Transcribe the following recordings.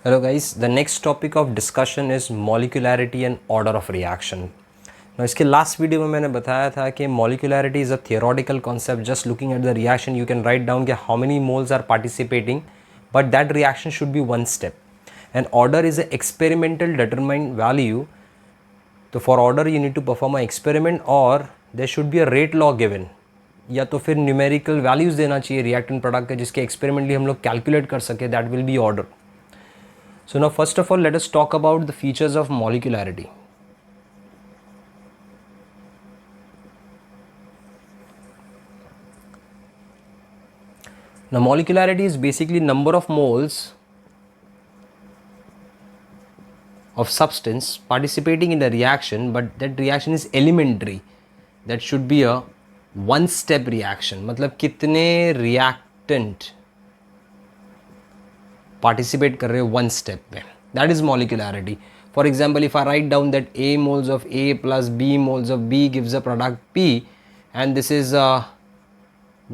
Hello guys, the next topic of discussion is molecularity and order of reaction. Now इसके last video में मैंने बताया था कि molecularity is a theoretical concept. Just looking at the reaction you can write down कि how many moles are participating, but that reaction should be one step. And order is an experimental determined value. तो for order you need to perform an experiment or there should be a rate law given. या तो फिर numerical values देना चाहिए reactant product के जिसके experimentally हम लोग कैलकुलेट कर सके. That will be order. So now first of all let us talk about the features of molecularity. Now molecularity is basically number of moles of substance participating in the reaction, but that reaction is elementary. That should be a one step reaction. मतलब कितने reactant participate कर रहे हो one step में. That is molecularity. For example, if I write down that A moles of A plus B moles of B gives a product P, and this is a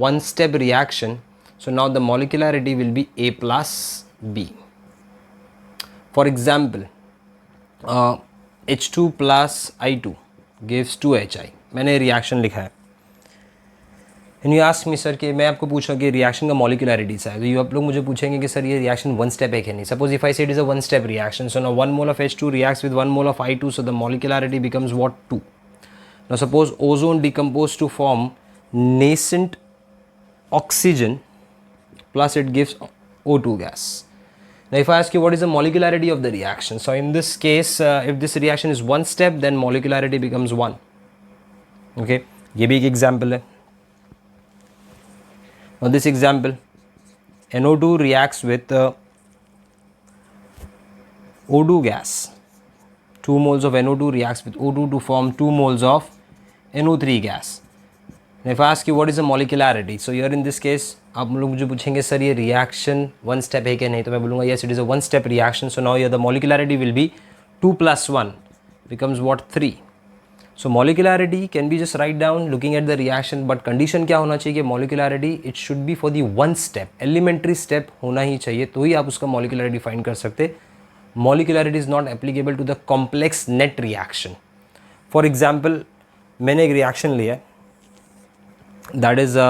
one step reaction, so now the molecularity will be A plus B. For example, H2 plus I2 gives 2HI. मैंने reaction लिखा है. And you ask me sir कि मैं आपको पूछूँ कि reaction का molecularity सा है, तो यू आप लोग मुझे पूछेंगे कि सर ये रिएक्शन वन स्टेप है कि नहीं. सपोज इफ आई से it is a one step reaction, so now 1 mole of H2 reacts with 1 mole of I2, so the molecularity becomes what? 2. Now suppose ozone decomposed to form nascent oxygen plus it gives O2 gas. Now if I ask you what is the molecularity of the reaction, so in this case if this reaction is one step then molecularity becomes 1. Okay, ये भी एक example है. Now this example, NO2 reacts with O2 gas. 2 moles of NO2 reacts with O2 to form 2 moles of NO3 gas. And if I ask you what is the molecularity, so here in this case आप लोग मुझे पूछेंगे sir ये reaction one step है क्या नहीं, तो मैं बोलूँगा yes it is a one step reaction. So now here the molecularity will be 2 plus 1 becomes what? 3. So molecularity can be just write down looking at the reaction, but condition क्या होना चाहिए कि molecularity it should be for the one step, elementary step होना ही चाहिए, तो ही आप उसका molecularity find कर सकते. Molecularity is not applicable to the complex net reaction. For example, मैंने एक reaction लिया है, that is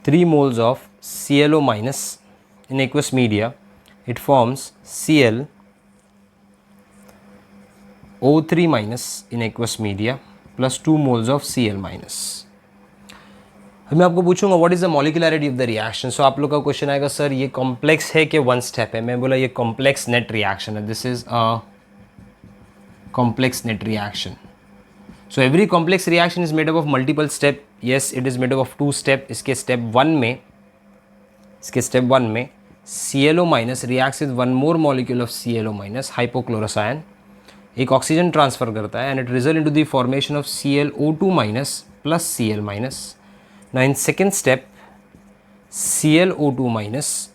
3 moles of ClO minus in aqueous media. It forms Cl O3 minus in aqueous media plus 2 moles of Cl minus. अब मैं आपको पूछूंगा what is the molecularity of the reaction. So आप लोग का question आएगा sir ये complex है कि वन स्टेप है. मैं बोला ये कॉम्प्लेक्स नेट रिएक्शन है. This is a complex net reaction. So every complex reaction is made up of multiple step. Yes it is made up of 2 step. इसके स्टेप 1 में ClO minus reacts with 1 more molecule of ClO minus hypochlorous ion, एक oxygen transfer करता है, and it result into the formation of ClO2 minus plus Cl minus. Now in second step ClO2 minus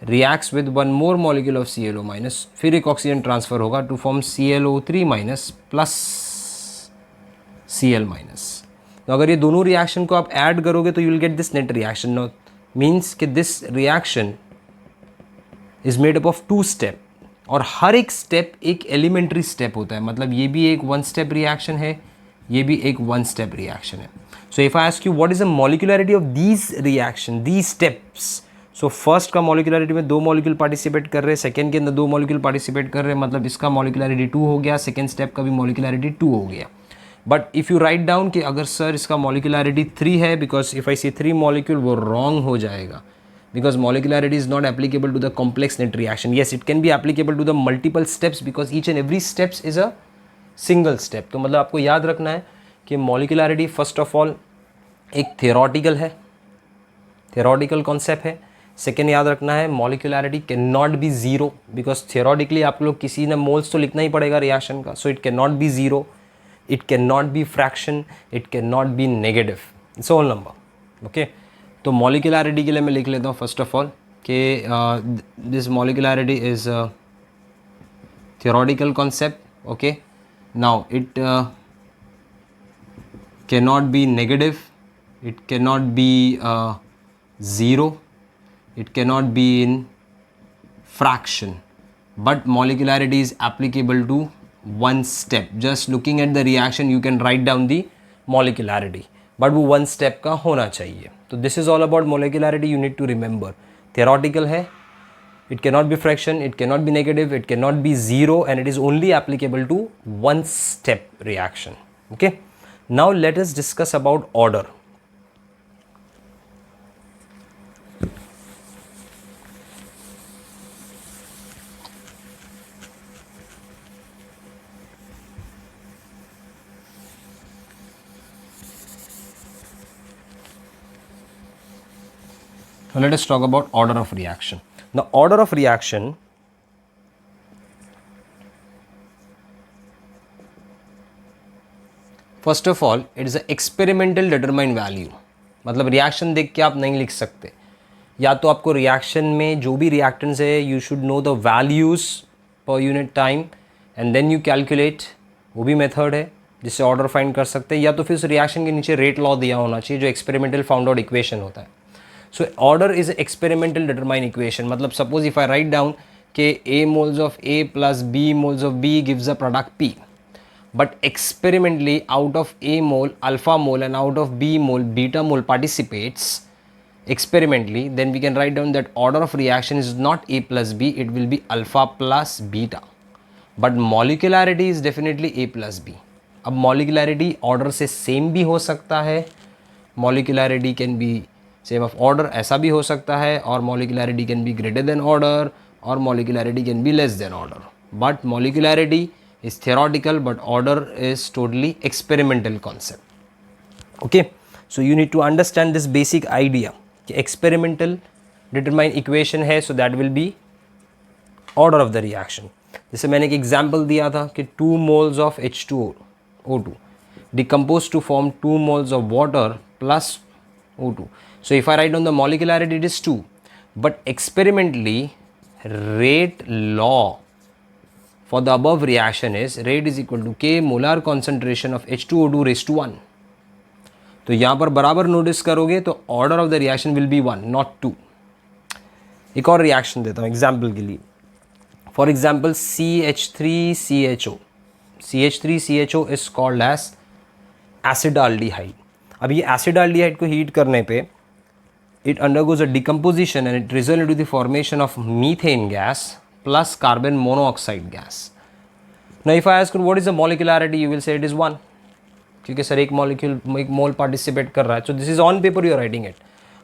reacts with 1 more molecule of ClO minus, फिर एक oxygen transfer होगा to form ClO3 minus plus Cl minus. तो अगर ये दोनों reaction को आप add करोगे तो you will get this net reaction. No means कि this reaction is made up of 2 step और हर एक स्टेप एक एलिमेंट्री स्टेप होता है. मतलब ये भी एक वन स्टेप रिएक्शन है, ये भी एक वन स्टेप रिएक्शन है. So if I ask you what is the molecularity of these reaction, these steps. So first का मॉलिकुलरिटी में 2 मॉलिक्यूल पार्टिसिपेट कर रहे हैं, सेकेंड के अंदर 2 मॉलिक्यूल पार्टिसिपेट कर रहे हैं, मतलब इसका मॉलिकुलरिटी 2 हो गया, सेकेंड स्टेप का भी मॉलिकुलरिटी 2 हो गया. But if you write down कि अगर सर इसका मॉलिकुलरिटी 3 है, because if I see 3 molecule वो रॉन्ग हो जाएगा, because molecularity is not applicable to the complex net reaction. Yes, it can be applicable to the multiple steps because each and every steps is a single step. तो मतलब आपको याद रखना है कि molecularity first of all एक theoretical है, theoretical concept है. सेकेंड याद रखना है molecularity cannot be zero because theoretically आप लोग किसी ने moles तो लिखना ही पड़ेगा रिएक्शन का, so it cannot be zero, it cannot be fraction, it cannot be negative, it's all number. Okay. तो मॉलिकुलरिटी के लिए मैं लिख लेता हूँ फर्स्ट ऑफ ऑल कि this molecularity is theoretical concept. Okay, now it cannot be negative, it cannot be zero, it cannot be in fraction, but molecularity is applicable to one step. Just looking at the reaction you can write down the molecularity, but वो one step का होना चाहिए. तो this is all about molecularity. You need to remember theoretical है, it cannot be fraction, it cannot be negative, it cannot be zero, and it is only applicable to one step reaction. Okay, now let us discuss about order. So let us talk about order of reaction. The order of reaction first of all it is a experimental determined value. मतलब reaction देख के आप नहीं लिख सकते, या तो आपको रिएक्शन में जो भी रिएक्टेंट्स है you should know the values per unit time and then you calculate. वो भी मेथड है जिससे ऑर्डर फाइंड कर सकते हैं, या तो फिर उस रिएक्शन के नीचे रेट लॉ दिया होना चाहिए जो एक्सपेरिमेंटल फाउंड आउट इक्वेशन होता है. So order is experimental determined equation. मतलब suppose if I write down कि A moles of A plus B moles of B gives a product P, but experimentally out of A mole alpha mole and out of B mole beta mole participates experimentally, then we can write down that order of reaction is not A plus B, it will be alpha plus beta, but molecularity is definitely A plus B. अब molecularity order से same भी हो सकता है, molecularity can be same of order ऐसा भी हो सकता है, और molecularity can be greater than order और molecularity can be less than order. But molecularity is theoretical but order is totally experimental concept. Okay, so you need to understand this basic idea कि experimental determine equation है, so that will be order of the reaction. जैसे मैंने एक example दिया था कि 2 moles of H2O2 decompose to form 2 moles of water plus O2. So if I write down the molecularity, it is 2, but experimentally rate law for the above reaction is rate is equal to K molar concentration of H2O2 raised to 1. तो यहाँ पर बराबर notice करोगे तो order of the reaction will be 1 not 2. एक और reaction देता हूँ एग्जाम्पल के लिए. For example CH3CHO. CH3CHO is called as acetaldehyde. अब ये एसिडाल्डिहाइड को हीट करने पे it undergoes a decomposition and it results into the formation of methane gas plus carbon monoxide gas. Now if I ask you what is the molecularity, you will say it is 1, क्योंकि sir एक molecule एक mole participate कर रहा है. So this is on paper you are writing it,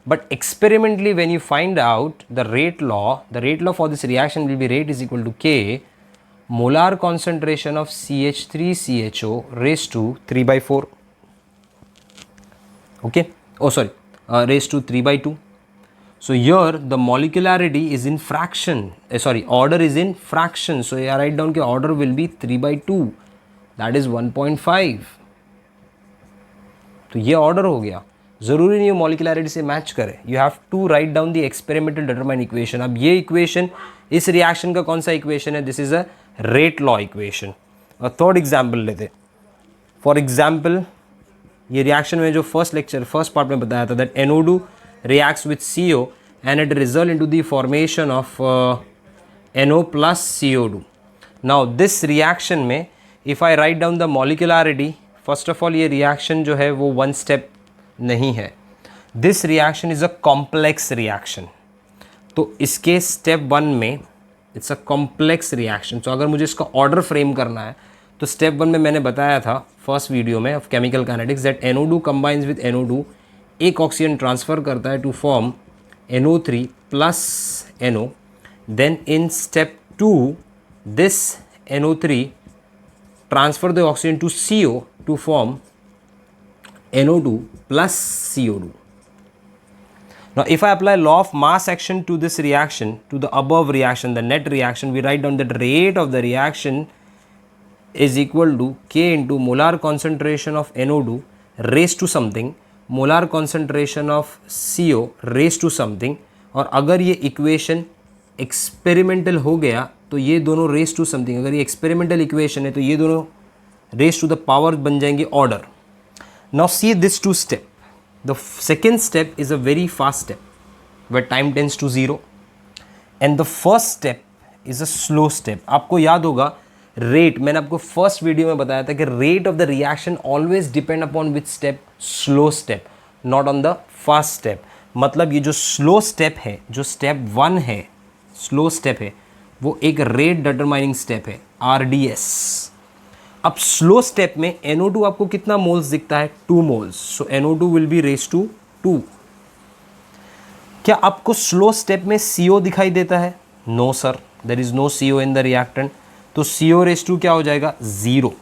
but experimentally when you find out the rate law for this reaction will be rate is equal to K molar concentration of CH3CHO raised to 3/4. Okay, oh sorry, raised to 3/2. So here the molecularity is in fraction, order is in fraction. So here I write down कि order will be 3/2, that is 1.5. तो ये order हो गया. ज़रूरी नहीं molecularity से match करे. You have to write down the experimental determined equation. अब ये equation इस reaction का कौन सा equation है? This is a rate law equation. और third example लेते. For example ये रिएक्शन में जो फर्स्ट पार्ट में बताया था that NO2 reacts with CO and it result into the formation of NO plus CO2. Now this reaction में if I write down the molecularity, first of all ये reaction जो है वो one step नहीं है. This reaction is a complex reaction. तो इसके step 1 में it's a complex reaction. तो अगर मुझे इसका order frame करना है तो स्टेप 1 में मैंने बताया था फर्स्ट वीडियो में of chemical kinetics that NO2 combines with NO2, एक ऑक्सीजन ट्रांसफ़र करता है to form NO3 plus NO. Then in step 2 this NO3 transfer the oxygen to CO to form NO2 plus CO2. Now if I apply law of mass action to this reaction, to the above reaction, the net reaction, we write down that rate of the reaction is equal to K into molar concentration of NO2 raised to something, molar concentration of CO raised to something. और अगर ये equation experimental हो गया तो ये दोनों raise to something, अगर ये एक्सपेरिमेंटल इक्वेशन है तो ये दोनों रेस टू द पावर बन जाएंगे order. Now see this two step. The second step is a very fast step. where time tends to 0. And the first step is a slow step. आपको याद होगा rate, मैंने आपको first video में बताया था कि rate of the reaction always depend upon which step, slow step, not on the fast step. मतलब ये जो स्लो स्टेप है, जो स्टेप 1 है, स्लो स्टेप है, वो एक रेट डिटरमाइनिंग स्टेप है, RDS. अब स्लो स्टेप में NO2 आपको कितना मोल्स दिखता है? 2 moles. So NO2 will be raise to 2. क्या आपको स्लो स्टेप में CO दिखाई देता है? No sir, there is no CO in the reactant. तो CO रेज टू क्या हो जाएगा? 0.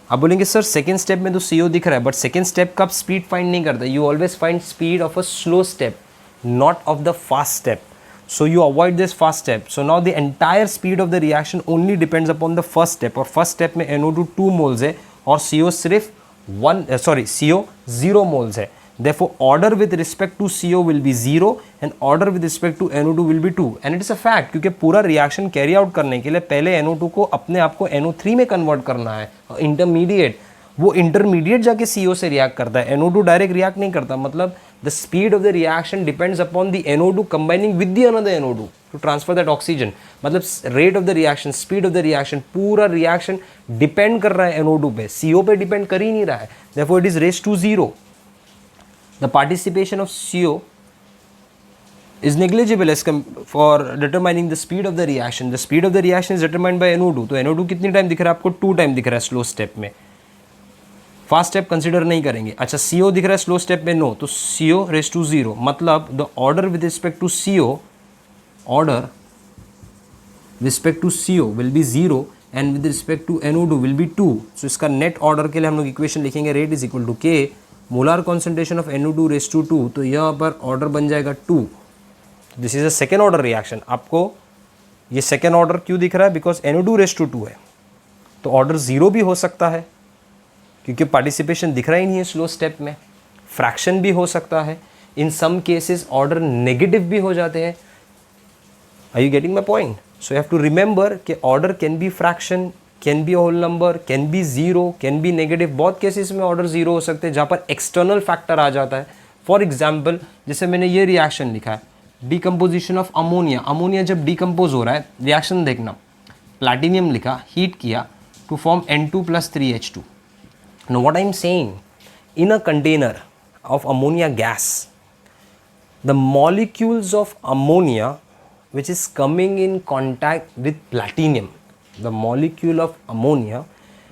आप बोलेंगे सर सेकेंड स्टेप में तो CO दिख रहा है, बट सेकेंड स्टेप का आप स्पीड फाइंड नहीं करता. You always find speed of a slow step, not of the fast step. So you avoid this fast step. So now the entire speed of the reaction only depends upon the first step. और first step में NO2 2 moles है और CO सिर्फ CO 0 moles है. Therefore order with respect to CO will be 0 and order with respect to NO2 will be 2. And it is a fact क्योंकि पूरा reaction carry out करने के लिए पहले NO2 को अपने आप को NO3 में convert करना है. इंटरमीडिएट, वो इंटरमीडिएट जाके CO से रिएक्ट करता है, NO2 डायरेक्ट रिएक्ट नहीं करता. मतलब the speed of the reaction depends upon the NO2 combining with the another NO2 to transfer that oxygen. मतलब rate of the reaction, speed of the reaction, पूरा reaction depend कर रहा है NO2 पे, CO पे depend कर ही नहीं रहा है. Therefore it is raised to 0. The participation of CO is negligible as for determining the speed of the reaction. The speed of the reaction is determined by NO2. तो NO2 कितनी time दिख रहा है आपको? 2 टाइम दिख रहा है slow step में. फास्ट स्टेप कंसिडर नहीं करेंगे. अच्छा, CO दिख रहा है स्लो स्टेप में? नो. तो CO रेज टू 0. मतलब the order with respect to CO, order respect to CO will be 0 and with respect to NO2 will be 2. So इसका नेट ऑर्डर के लिए हम लोग इक्वेशन लिखेंगे, rate is equal to K molar concentration of NO2 raise to 2. तो यहाँ पर order बन जाएगा 2. This is a second order reaction. आपको ये सेकेंड ऑर्डर क्यों दिख रहा है? बिकॉज NO2 रेज टू 2 है. तो ऑर्डर 0 भी हो सकता है क्योंकि पार्टिसिपेशन दिख रहा ही नहीं है स्लो स्टेप में. फ्रैक्शन भी हो सकता है. In some cases order negative भी हो जाते हैं. Are you getting my point? So you have to remember कि order can be fraction, can be whole number, can be 0, can be negative. बहुत केसेस में ऑर्डर 0 हो सकते हैं जहाँ पर एक्सटर्नल फैक्टर आ जाता है. फॉर एग्जाम्पल, जैसे मैंने ये रिएक्शन लिखा है, डिकम्पोजिशन ऑफ अमोनिया. अमोनिया जब डिकम्पोज हो रहा है, रिएक्शन देखना, प्लैटिनियम लिखा, हीट किया to form N2 + 3H2. Now what I am saying, in a container of ammonia gas, the molecules of ammonia which is coming in contact with platinum, the molecule of ammonia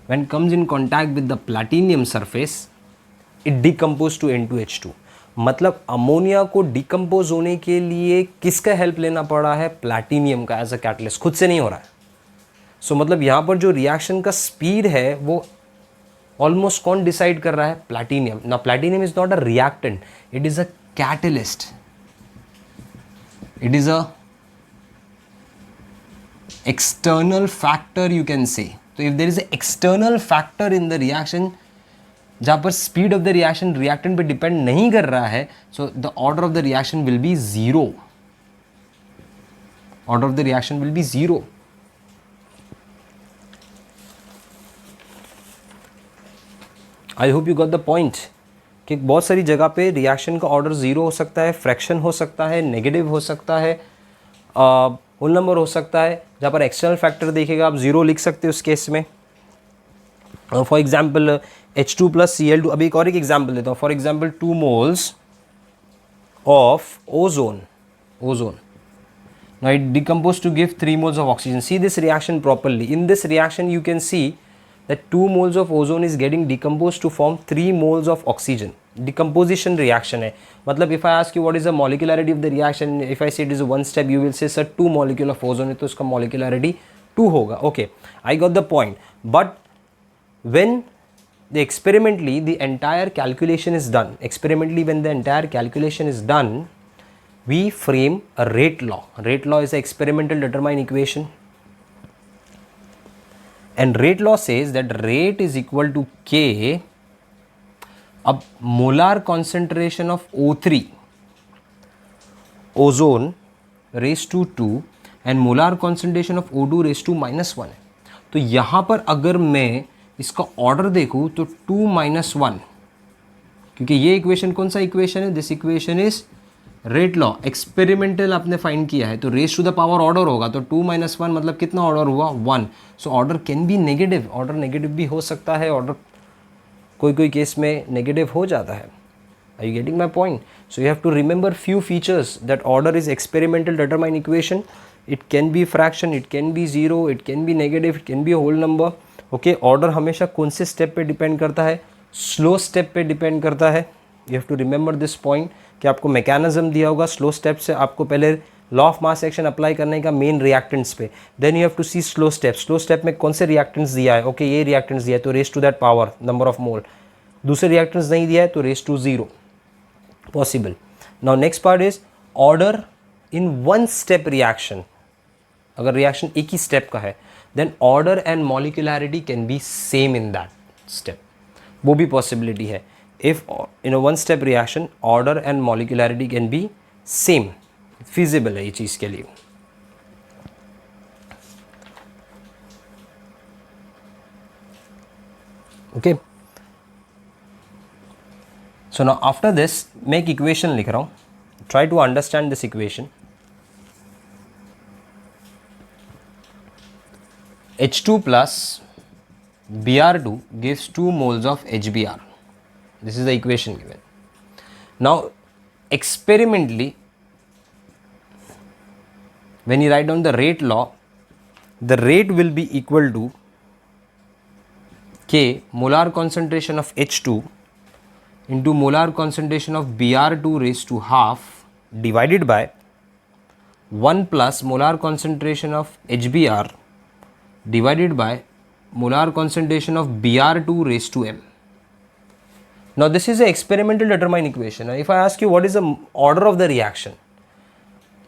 when comes in contact with the platinum surface, it decomposes to N2H2. मतलब ammonia को decompose होने के लिए किसका help लेना पड़ा है? Platinum का एज अ कैटलिस्ट. खुद से नहीं हो रहा है. सो मतलब यहाँ पर जो रिएक्शन का स्पीड है वो ऑलमोस्ट कौन डिसाइड कर रहा है? प्लैटिनियम. ना platinum is not a reactant, it is a catalyst. It is a external factor you can say. तो if there is a external factor in the reaction जहाँ पर speed of the reaction reactant पे depend नहीं कर रहा है, so the order of the reaction will be 0. Order of the reaction will be 0. I hope you got the point कि बहुत सारी जगह पे रिएक्शन का ऑर्डर 0 हो सकता है, फ्रैक्शन हो सकता है, नेगेटिव हो सकता है, होल नंबर हो सकता है. जहाँ पर एक्सटर्नल फैक्टर देखेगा आप 0 लिख सकते हो उस केस में. For example H2 + Cl2. अभी एक और एक एग्जाम्पल देता हूँ. For example 2 moles of ozone. Now it decomposed to give 3 moles of oxygen. See this reaction properly. In this reaction you can see that 2 moles of ozone is getting decomposed to form 3 moles of oxygen. Decomposition reaction है. मतलब if I ask you what is the molecularity of the reaction, if I say it is one step, you will say sir 2 molecule of ozone है तो उसका molecularity 2 होगा. Okay, I got the point. But when the experimentally the entire calculation is done, when the entire calculation is done, we frame a rate law. Rate law is an experimental determined equation. And rate law says that rate is equal to K. अब molar concentration of O3, ozone, raised to 2 and molar concentration of O2 raised to -1 है. तो यहाँ पर अगर मैं इसका order देखूँ तो 2 - 1, क्योंकि ये इक्वेशन कौन सा इक्वेशन है? This equation is rate law experimental आपने फाइंड किया है तो raise to the power order होगा, तो 2 - 1 मतलब कितना ऑर्डर हुआ 1. So order can be negative, order negative भी हो सकता है, ऑर्डर कोई कोई केस में नेगेटिव हो जाता है. Are you getting my point? So you have to remember few features that order is experimental determine equation. It can be fraction, it can be zero, it can be negative, it can be a whole number. Okay, order हमेशा कौन से step पे depend करता है, slow step पे depend करता है. You have to remember this point कि आपको मैकेनिज्म दिया होगा स्लो स्टेप से, आपको पहले law of mass action apply करने का मेन रिएक्टेंट्स पे, then you have to see slow step. Slow step में कौन से रिएक्टेंट्स दिया है, ओके ये रिएक्टेंट्स दिया है तो raise to that power number of mole. दूसरे रिएक्टेंट्स नहीं दिया है तो raise to 0 possible. Now next part is order in one step reaction. अगर reaction एक ही step का है then order and molecularity can be same in that step. वो भी possibility है. If in a one step reaction order and molecularity can be same, feasible है ये चीज़ के लिए. Okay. So now after this मैं एक इक्वेशन लिख रहा हूँ, try to understand this equation. H2 plus Br2 gives 2 moles of HBr. This is the equation given. Now experimentally when you write down the rate law, the rate will be equal to K molar concentration of H2 into molar concentration of Br2 raised to half divided by 1 plus molar concentration of HBr divided by molar concentration of Br2 raised to m. Now this is a experimental determined equation. If I ask you what is the order of the reaction,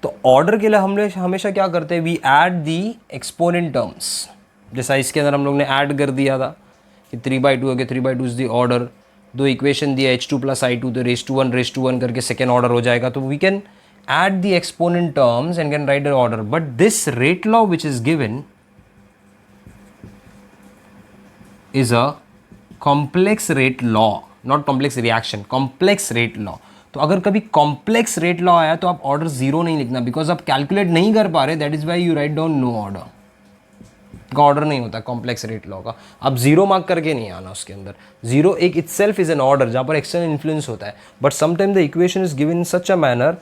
तो order के लिए हम लोग हमेशा क्या करते हैं, we add the exponent terms. जैसा इसके अंदर हम लोग ने ऐड कर दिया था कि 3/2 हो गया, 3/2 इज द ऑर्डर. दो इक्वेशन दिया H2 + I2 तो रेस टू वन करके सेकेंड ऑर्डर हो जाएगा. तो we can add the exponent terms and can write the order. But this rate law which is given is a complex rate law, not complex reaction, complex rate law. तो अगर कभी complex rate law आया तो आप order 0 नहीं लिखना, because आप calculate नहीं कर पा रहे, that is why you write down no order. का ऑर्डर नहीं होता कॉम्प्लेक्स रेट लॉ का. आप 0 मार्क करके नहीं आना उसके अंदर. 0 एक इटसेल्फ इज एन ऑर्डर जहाँ पर एक्सटर्नल इन्फ्लुएंस होता है, but sometime the equation is given in such a manner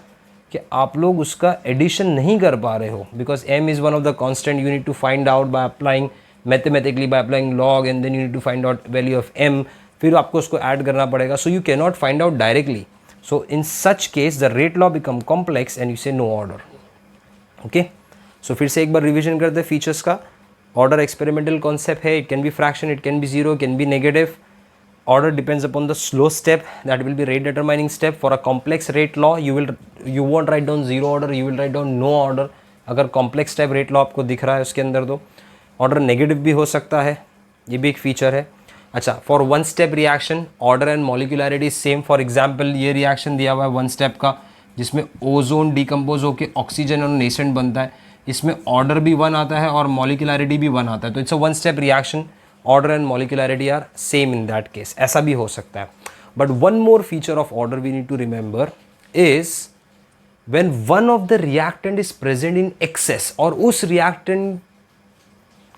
कि आप लोग उसका एडिशन नहीं कर पा रहे हो, because m is one of the constant you need to find out by applying mathematically by applying log and then you need to find out value of m, फिर आपको उसको ऐड करना पड़ेगा. so you cannot find out directly. so in such case the rate law become complex and you say no order. okay, so फिर से एक बार revision करते हैं फीचर्स का. ऑर्डर एक्सपेरिमेंटल कॉन्सेप्ट है, it can be fraction, it can be zero, can be negative. order depends upon the slow step, that will be rate determining step. for a complex rate law you won't write down zero order, you will write down no order. अगर complex step rate law आपको दिख रहा है उसके अंदर तो order negative भी हो सकता है, ये भी एक फीचर है. अच्छा, for one step reaction order and molecularity same. For example ये रिएक्शन दिया हुआ है वन स्टेप का जिसमें ओजोन डिकम्पोज होकर ऑक्सीजन और नेसेंट बनता है. इसमें ऑर्डर भी 1 आता है और मॉलिक्यूलरिटी भी 1 आता है. तो it's a one step reaction, order and molecularity are same in that case. ऐसा भी हो सकता है. But one more feature of order we need to remember is when one of the reactant is present in excess, और उस reactant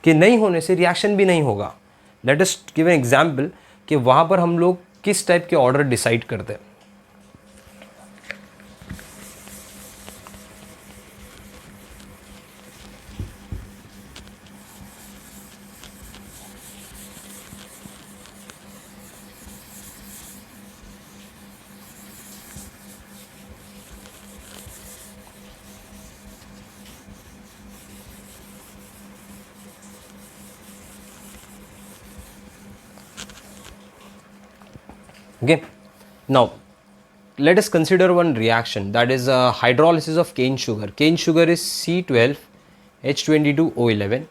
कि नहीं होने से रिएक्शन भी नहीं होगा. Let us give an example कि वहाँ पर हम लोग किस टाइप के ऑर्डर डिसाइड करते हैं. Okay, now let us consider one reaction, that is hydrolysis of cane sugar. Cane sugar is C12H22O11.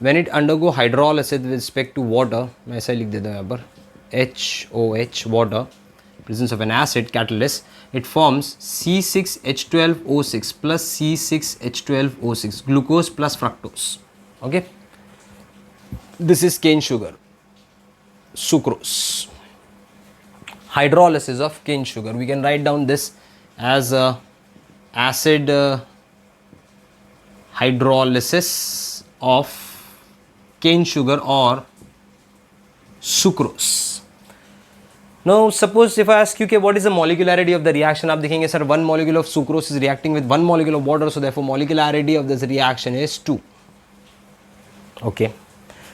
when it undergo hydrolysis with respect to water, मैं ऐसा लिख देता हूँ यहाँ पर HOH water, presence of an acid catalyst, it forms C6H12O6 plus C6H12O6 glucose plus fructose. Okay, this is cane sugar, sucrose. Hydrolysis of cane sugar, we can write down this as acid hydrolysis of cane sugar or sucrose. Now suppose if I ask you okay, what is the molecularity of the reaction, आप देखेंगे sir 1 molecule of sucrose is reacting with 1 molecule of water, so therefore molecularity of this reaction is 2. Okay.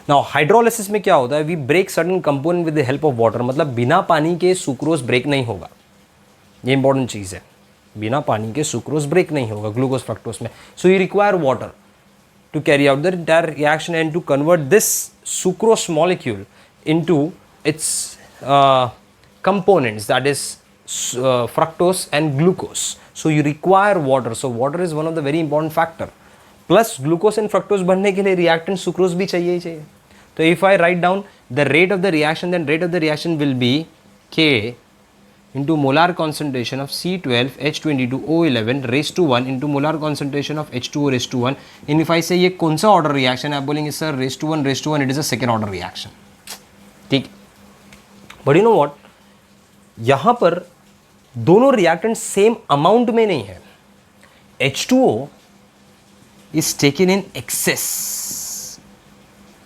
Now hydrolysis में क्या होता है, we break certain component with the help of water, मतलब बिना पानी के सुक्रोज ब्रेक नहीं होगा, ये इंपॉर्टेंट चीज़ है, बिना पानी के सुक्रोज ब्रेक नहीं होगा ग्लूकोज फ्रक्टोज में. So you require water to carry out the entire reaction and to convert this sucrose molecule into its components, that is fructose and glucose. So you require water. So water is one of the very important factor. Plus glucose and fructose बनने के लिए reactant sucrose भी चाहिए ही चाहिए. तो if I write down the rate of the reaction, then rate of the reaction will be K into molar concentration of C12H22O11 raised to 1 into molar concentration of H2O raised to 1. And if I say ये कौन सा order reaction है, आप बोलेंगे sir raised to 1, it is a second order reaction. ठीक. But you know what? यहाँ पर दोनों reactant same amount में नहीं है. H2O is taken in excess,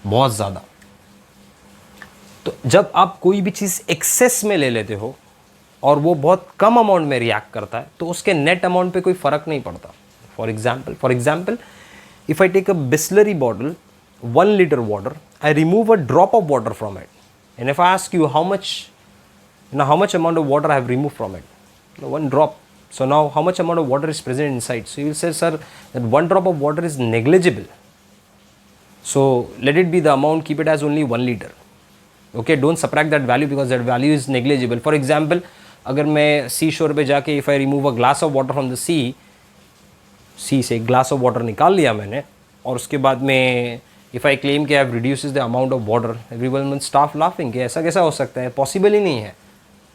बहुत ज़्यादा. तो जब आप कोई भी चीज़ excess में ले लेते हो और वो बहुत कम अमाउंट में रिएक्ट करता है तो उसके नेट अमाउंट पे कोई फ़र्क नहीं पड़ता. For example if I take a Bisleri bottle 1 liter water, I remove a drop of water from it, and if I ask you how much amount of water I have remove from it, 1 drop. So now how much amount of water is present inside? So you will say sir that 1 drop of water is negligible, so let it be the amount, keep it as only 1 liter. Okay, don't subtract that value because that value is negligible. For example, अगर मैं सी shore पे जाके if I remove a glass of water from the sea से एक glass of water निकाल लिया मैंने, और उसके बाद में इफ़ आई क्लेम कि I have reduces the amount of water, everyone will start laughing कि ऐसा कैसा हो सकता है, पॉसिबल ही नहीं है.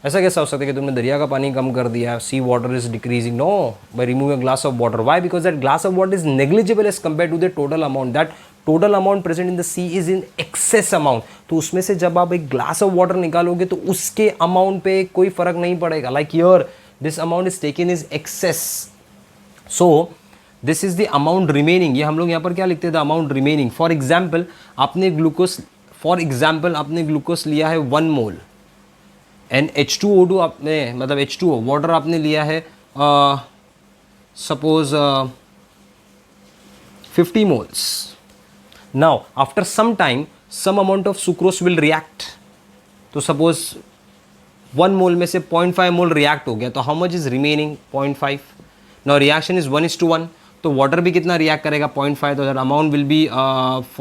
ऐसा कैसा हो सकता है कि तुमने दरिया का पानी कम कर दिया, sea water is decreasing. No, by removing a glass of water. Why? Because that glass of water is negligible as compare to the total amount. That total amount present in the sea is in excess amount. तो उसमें से जब आप एक glass of water निकालोगे तो उसके amount पे कोई फर्क नहीं पड़ेगा. Like here this amount is taken is excess, so this is the amount remaining. ये हम लोग यहाँ पर क्या लिखते हैं, the amount remaining. For example आपने ग्लूकोज लिया है 1 मोल एंड H2O2 आपने मतलब H2O वाटर आपने लिया है suppose 50 moles. Now after some time some amount of sucrose will react. तो सपोज 1 mole में से 0.5 mole react हो गया, तो how much is remaining? 0.5. Now reaction is 1:1, तो water भी कितना react करेगा? 0.5. तो that amount will be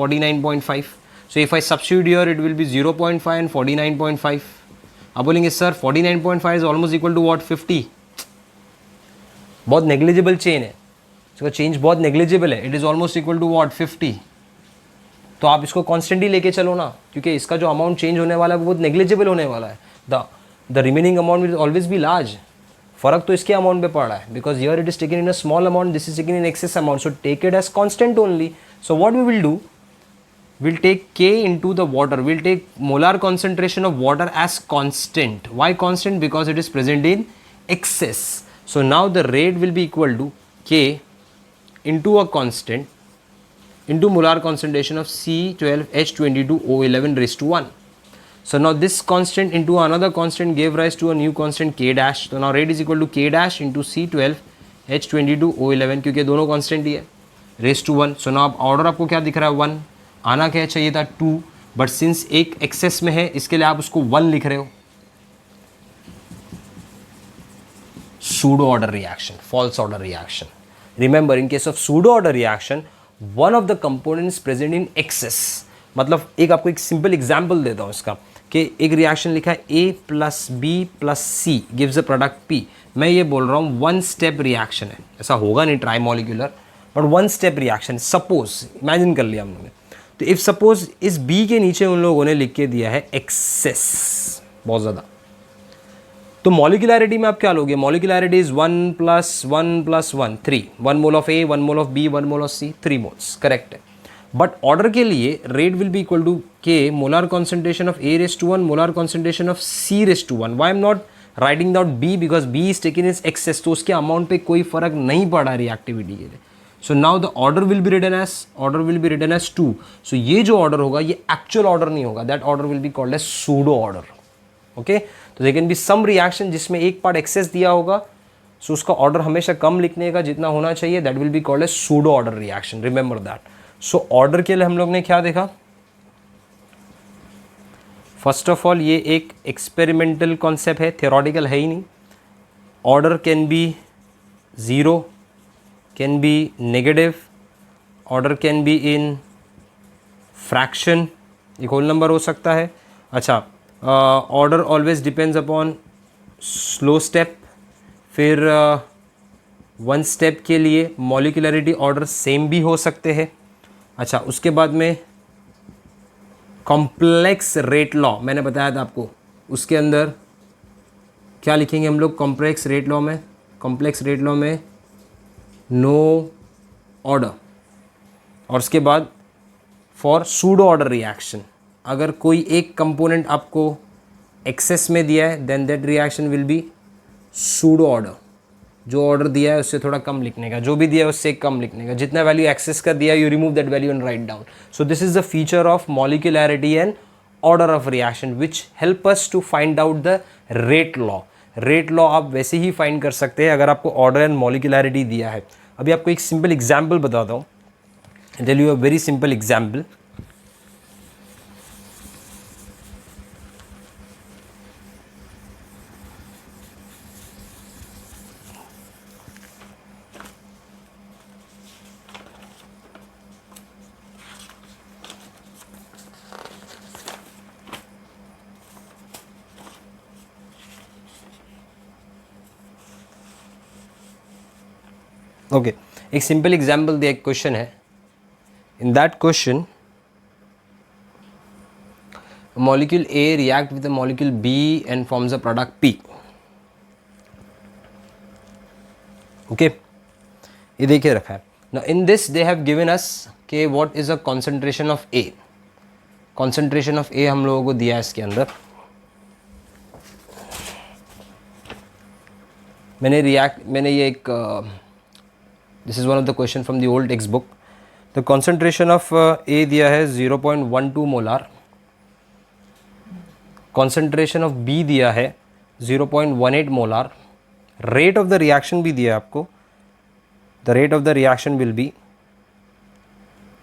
49.5. So if I substitute here it will be 0.5 and 49.5. आप बोलेंगे sir 49.5 is almost equal to what 50. बहुत नेग्लिजिबल चेन है, इसका चेंज बहुत नेग्लिजिबल है. It is almost equal to what 50. तो आप इसको कॉन्स्टेंटली लेके चलो ना, क्योंकि इसका जो अमाउंट चेंज होने वाला है वो बहुत नेग्लिजिबल होने वाला है. The remaining amount will always be large. फर्क तो इसके अमाउंट पे पड़ रहा है, because here it is taken in a small amount, this is taken in excess amount. So take it as constant only. So what we will do, we'll take K into the water, we'll take molar concentration of water as constant. Why constant? Because it is present in excess. So now the rate will be equal to K into a constant into molar concentration of C12H22O11 raised to 1. So now this constant into another constant gave rise to a new constant K dash. So now rate is equal to K dash into C12H22O11, क्योंकि दोनों constant ही है, raised to 1. So now order आपको क्या दिख रहा है? 1. आना क्या चाहिए था? 2. बट सिंस एक एक्सेस में है इसके लिए आप उसको 1 लिख रहे हो. Pseudo order reaction, false order reaction. Remember, in case of pseudo order reaction, one of the components present in excess. मतलब एक आपको एक सिंपल एग्जाम्पल देता हूँ इसका, कि एक रिएक्शन लिखा है A + B + C gives a product P. मैं ये बोल रहा हूँ 1 step रिएक्शन है, ऐसा होगा नहीं try molecular, but 1 step reaction. Suppose imagine कर लिया हम लोगों ने, तो इफ़ सपोज इस B के नीचे उन लोगों ने लिख के दिया है एक्सेस बहुत ज़्यादा, तो मॉलिक्यूलैरिटी में आप क्या लोगे? Molecularity is 1 + 1 + 1 3. 1 mole of A, 1 mole of B, 1 mole of C, 3 moles. Correct है. बट ऑर्डर के लिए rate will be equal to K molar concentration of A raised to 1 molar concentration of C raised to 1. Why am not writing down B because B is taken is excess, तो उसके amount पे कोई फर्क नहीं पड़ा reactivity के लिए. So now the order will be written as 2. So ये जो ऑर्डर होगा ये एक्चुअल ऑर्डर नहीं होगा, that order will be called as pseudo order. Okay, तो there can be some reaction जिसमें एक पार्ट एक्सेस दिया होगा, सो उसका ऑर्डर हमेशा कम लिखने का जितना होना चाहिए, that will be called as pseudo order reaction. Remember that. So order के लिए हम लोग ने क्या देखा? फर्स्ट ऑफ ऑल ये एक एक्सपेरिमेंटल कॉन्सेप्ट है, थियोरटिकल है ही नहीं. Order can be zero, can be negative, order can be in fraction, एक होल नंबर हो सकता है. अच्छा, order always depends upon slow step. फिर वन स्टेप के लिए मॉलिक्यूलरिटी ऑर्डर सेम भी हो सकते हैं. अच्छा, उसके बाद में कॉम्प्लेक्स रेट लॉ मैंने बताया था आपको, उसके अंदर क्या लिखेंगे हम लोग कॉम्प्लेक्स रेट लॉ में? कॉम्प्लेक्स रेट लॉ में नो ऑर्डर. और उसके बाद फॉर सूडो ऑर्डर रिएक्शन, अगर कोई एक कंपोनेंट आपको एक्सेस में दिया है then that reaction will be pseudo order. जो ऑर्डर दिया है उससे थोड़ा कम लिखने का, जो भी दिया है उससे कम लिखने का. जितना वैल्यू एक्सेस का दिया you remove that value and write down. So this is the feature of molecularity and order of reaction which help us to find out the rate law. Rate law आप वैसे ही find कर सकते हैं अगर आपको order and मॉलिक्यूलैरिटी दिया है. अभी आपको एक सिंपल एग्जाम्पल बताता हूँ. Tell you a very simple example. Okay, एक सिंपल एग्जाम्पल दिया, एक क्वेश्चन है. In that question molecule A react with molecule B and forms a product P. Okay, ये देखिए रखा है. Now in this they have given us के what is a concentration of A. Concentration of A हम लोगों को दिया है इसके अंदर. मैंने ये एक this is one of the question from the old textbook. The concentration of A दिया है 0.12 मोलार. कॉन्सेंट्रेशन ऑफ बी दिया है 0.18 molar. Rate of the reaction भी दिया है आपको. The rate of the reaction will B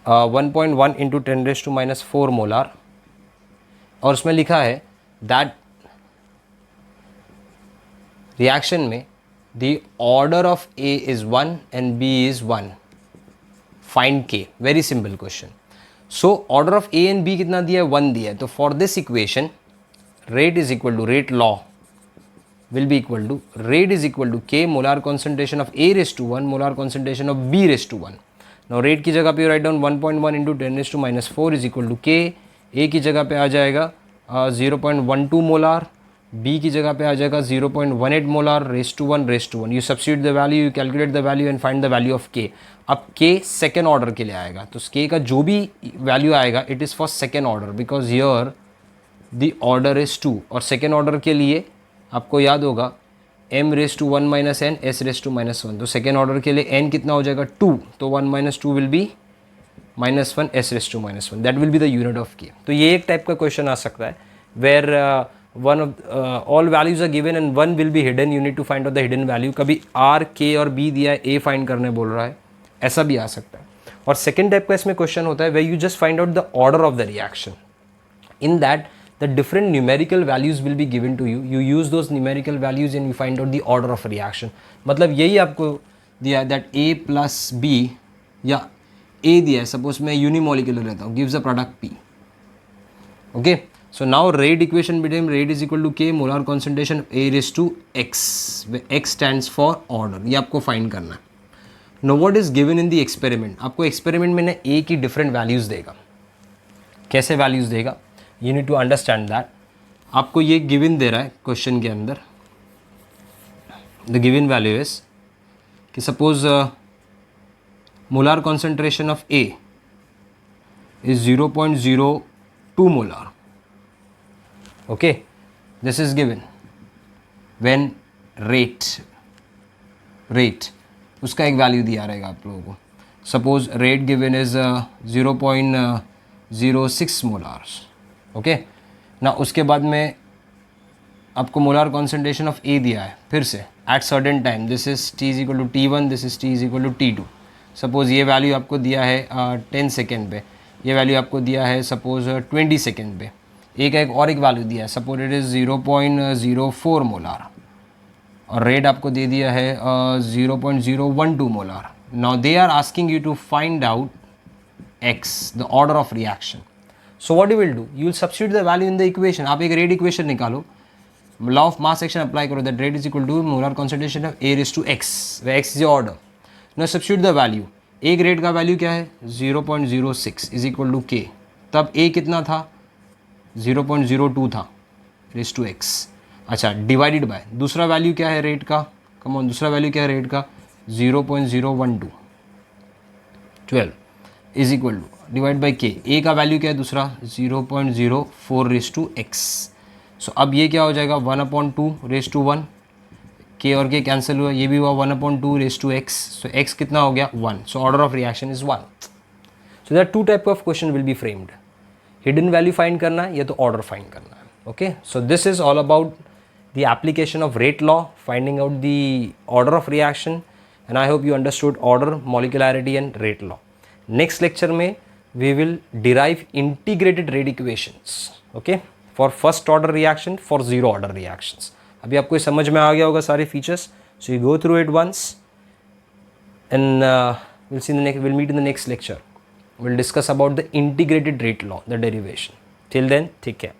1.1 into 10⁻⁻⁴ molar. और उसमें लिखा है दैट रिएक्शन में the order of A is 1 and B is 1. Find K. Very simple question. So order of A and B कितना दिया है? 1 दिया है. तो for this equation rate is equal to rate law will be equal to rate is equal to K molar concentration of A raised to 1 molar concentration of B raised to 1. Now rate की जगह पे write down 1.1 into 10⁻⁴ is equal to K. A की जगह पे आ जाएगा 0.12 molar. B की जगह पे आ जाएगा 0.18 molar raise to 1. You substitute the value, you calculate the value and find the value of K. अब K सेकेंड ऑर्डर के लिए आएगा, तो K का जो भी वैल्यू आएगा it is for second order because here the order is 2. और सेकेंड ऑर्डर के लिए आपको याद होगा m raise to 1 minus n s raise to -1. तो सेकेंड ऑर्डर के लिए n कितना हो जाएगा? 2. तो 1 - 2 will be -1 s raise to -1. That will be the unit of K. तो ये एक टाइप का क्वेश्चन आ सकता है where one of all values are given and one will be hidden. You need to find out the hidden value. कभी R, K और B दिया है, A फाइंड करने बोल रहा है, ऐसा भी आ सकता है. और सेकेंड टाइप का इसमें क्वेश्चन होता है where you just find out the order of the reaction. In that the different numerical values will be given to you. You use those numerical values and you find out the order of reaction. मतलब यही आपको दिया है that A plus B या A दिया है, suppose मैं unimolecular लेता हूँ, gives a product P. Okay. So now rate equation between rate is equal to K molar concentration A raised to X, where X stands for order. ये आपको find करना है. Now what is given in the experiment? आपको experiment में ना A की different values देगा. कैसे वैल्यूज़ देगा? You need to understand that. आपको ये गिवन दे रहा है क्वेश्चन के अंदर. The given value is कि suppose molar concentration of A is 0.02 molar. Okay, this is given. When rate उसका एक वैल्यू दिया रहेगा आप लोगों को. Suppose rate given is 0.06 molars. Okay ना, उसके बाद में आपको मोलार कॉन्सेंट्रेशन ऑफ ए दिया है फिर से at certain time. This is T is equal to T1, this is T is equal to T2. Suppose ये वैल्यू आपको दिया है 10 सेकेंड पे, ये वैल्यू आपको दिया है सपोज 20 सेकेंड पे. एक और एक वैल्यू दिया है, सपोज इट इज़ 0.04 मोलार, और रेट आपको दे दिया है 0.012 molar. Now they are asking you to find out x, the order of reaction. So what you will do, you will substitute the value in the equation. आप एक rate equation निकालो, law of mass action apply करो, that rate is equal to molar concentration of A raised to x, where x is your order. Now substitute the value. एक rate का value क्या है 0.06 is equal to k. तब A कितना था 0.02 था raised to x. अच्छा, divided by दूसरा value क्या है rate का, come on, दूसरा value क्या है rate का 0.012 12 is equal to divide by K. A का वैल्यू क्या है दूसरा 0.04 रेस टू एक्स. सो अब ये क्या हो जाएगा 1/2 रेस टू 1, के और के कैंसिल हुआ, ये भी हुआ 1/2 raise to x. So x कितना हो गया 1. So order of reaction is 1. So that two type of question will be framed. Hidden value find करना है या तो ऑर्डर फाइंड करना है. Okay, so this is all about the application of rate law, finding out the order of reaction, and I hope you understood order, molecularity and rate law. Next lecture में we will derive integrated rate equations, okay, for first order reaction, for zero order reactions. अभी आपको समझ में आ गया होगा सारे features. So you go through it once and we'll meet in the next lecture. We'll discuss about the integrated rate law, the derivation. Till then, take care.